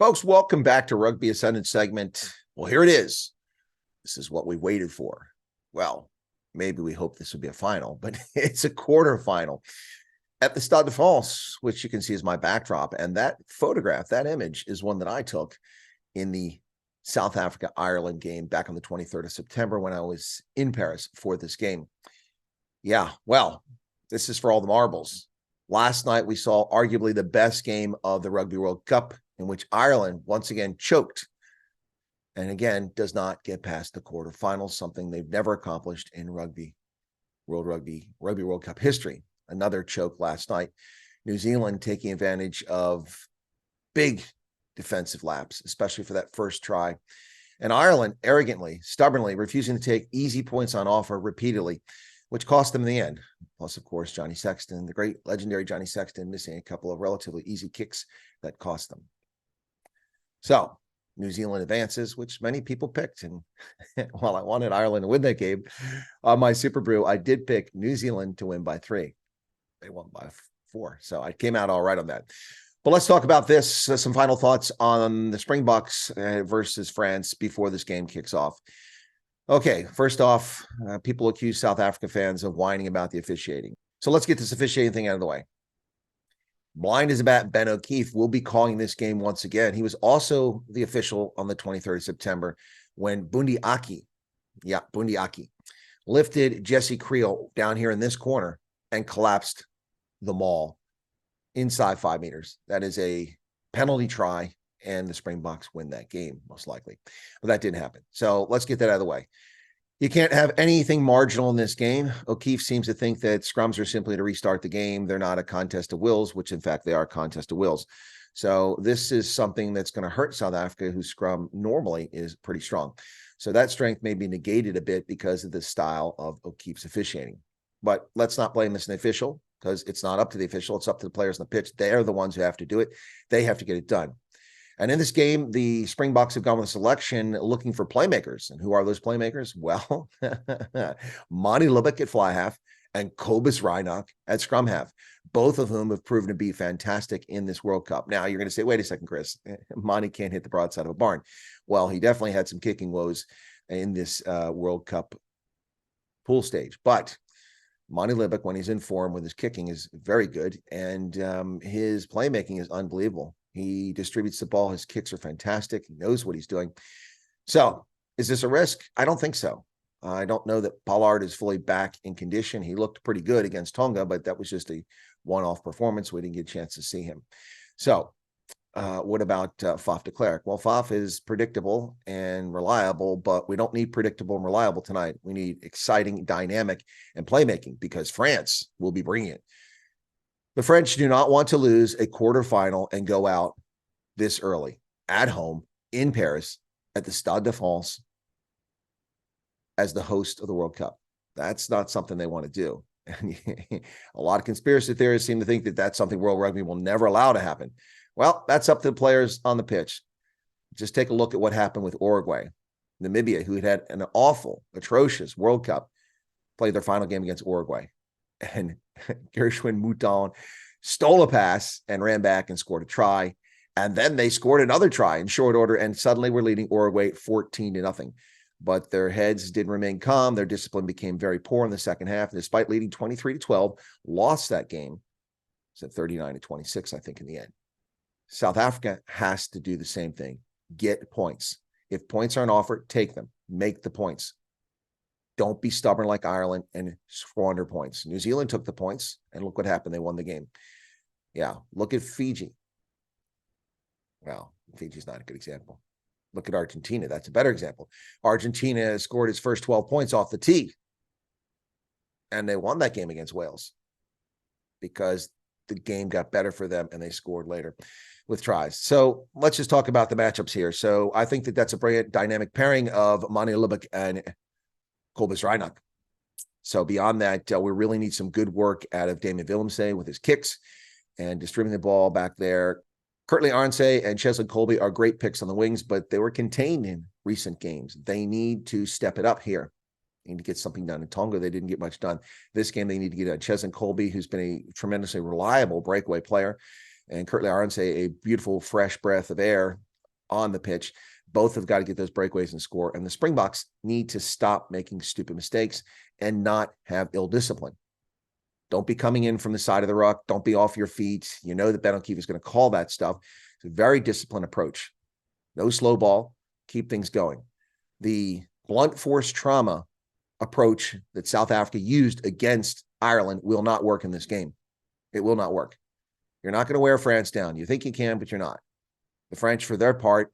Folks, welcome back to Rugby Ascendant segment. Well, here it is. This is what we waited for. Well, maybe we hope this would be a final, but it's a quarterfinal at the Stade de France, which you can see is my backdrop. And that photograph, that image, is one that I took in the South Africa-Ireland game back on the 23rd of September when I was in Paris for this game. Yeah, well, this is for all the marbles. Last night, we saw arguably the best game of the Rugby World Cup, in which Ireland once again choked and again does not get past the quarterfinals, something they've never accomplished in Rugby World Cup history. Another choke last night. New Zealand taking advantage of big defensive laps, especially for that first try. And Ireland arrogantly, stubbornly refusing to take easy points on offer repeatedly, which cost them in the end. Plus, of course, Johnny Sexton, the great legendary Johnny Sexton, missing a couple of relatively easy kicks that cost them. So New Zealand advances, which many people picked. And while I wanted Ireland to win that game on my Super Brew, I did pick New Zealand to win by 3. They won by 4. So I came out all right on that. But let's talk about this. Some final thoughts on the Springboks versus France before this game kicks off. Okay, first off, people accuse South Africa fans of whining about the officiating. So let's get this officiating thing out of the way. Blind as a bat, Ben O'Keefe will be calling this game once again. He was also the official on the 23rd of September when Bundi Aki lifted Jesse Creel down here in this corner and collapsed the maul inside 5 meters. That is a penalty try, and the Springboks win that game, most likely. But that didn't happen. So let's get that out of the way. You can't have anything marginal in this game. O'Keefe seems to think that scrums are simply to restart the game. They're not a contest of wills, which in fact they are a contest of wills. So this is something that's going to hurt South Africa, whose scrum normally is pretty strong. So that strength may be negated a bit because of the style of O'Keefe's officiating. But let's not blame this on the official, because it's not up to the official. It's up to the players on the pitch. They're the ones who have to do it. They have to get it done. And in this game, the Springboks have gone with a selection looking for playmakers. And who are those playmakers? Well, Monty Lubick at fly half and Cobus Reinach at scrum half, both of whom have proven to be fantastic in this World Cup. Now, you're going to say, wait a second, Chris, Monty can't hit the broadside of a barn. Well, he definitely had some kicking woes in this World Cup pool stage. But Monty Lubick, when he's in form with his kicking, is very good. And his playmaking is unbelievable. He distributes the ball. His kicks are fantastic. He knows what he's doing. So is this a risk? I don't think so. I don't know that Pollard is fully back in condition. He looked pretty good against Tonga, but that was just a one-off performance. We didn't get a chance to see him. So what about Faf de Klerk? Well, Faf is predictable and reliable, but we don't need predictable and reliable tonight. We need exciting, dynamic, and playmaking, because France will be bringing it. The French do not want to lose a quarterfinal and go out this early at home in Paris at the Stade de France as the host of the World Cup. That's not something they want to do. And a lot of conspiracy theorists seem to think that that's something World Rugby will never allow to happen. Well, that's up to the players on the pitch. Just take a look at what happened with Uruguay. Namibia, who had an awful, atrocious World Cup, played their final game against Uruguay. And Gershwin Mouton stole a pass and ran back and scored a try. And then they scored another try in short order, and suddenly we're leading Uruguay 14-0. But their heads did remain calm. Their discipline became very poor in the second half. And despite leading 23-12, lost that game. It's at 39-26, I think, in the end. South Africa has to do the same thing. Get points. If points aren't offered, take them. Make the points. Don't be stubborn like Ireland and squander points. New Zealand took the points, and look what happened. They won the game. Yeah, look at Fiji. Well, Fiji's not a good example. Look at Argentina. That's a better example. Argentina scored its first 12 points off the tee, and they won that game against Wales because the game got better for them, and they scored later with tries. So let's just talk about the matchups here. So I think that that's a brilliant dynamic pairing of Monty Lubick and Cobus Reinach. So beyond that, we really need some good work out of Damien Willemse with his kicks and distributing the ball back there. Curtly Arnse and Cheslin Colby are great picks on the wings, but they were contained in recent games. They need to step it up here. They need to get something done. In Tonga, they didn't get much done. This game, they need to get a Cheslin Colby, who's been a tremendously reliable breakaway player, and Curtly Arnse, a beautiful, fresh breath of air on the pitch. Both have got to get those breakaways and score. And the Springboks need to stop making stupid mistakes and not have ill discipline. Don't be coming in from the side of the ruck. Don't be off your feet. You know that Ben O'Keefe is going to call that stuff. It's a very disciplined approach. No slow ball. Keep things going. The blunt force trauma approach that South Africa used against Ireland will not work in this game. It will not work. You're not going to wear France down. You think you can, but you're not. The French, for their part,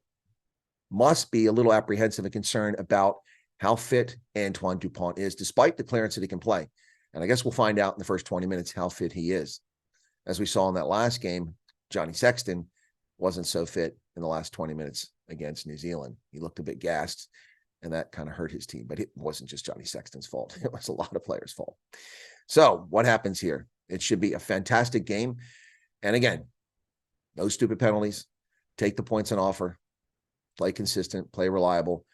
must be a little apprehensive and concerned about how fit Antoine Dupont is, despite the clearance that he can play. And I guess we'll find out in the first 20 minutes how fit he is. As we saw in that last game, Johnny Sexton wasn't so fit in the last 20 minutes against New Zealand. He looked a bit gassed, and that kind of hurt his team. But it wasn't just Johnny Sexton's fault. It was a lot of players' fault. So what happens here? It should be a fantastic game. And again, no stupid penalties. Take the points on offer. Play consistent, play reliable,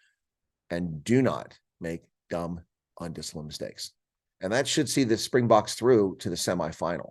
and do not make dumb, undisciplined mistakes. And that should see the Springboks through to the semifinal.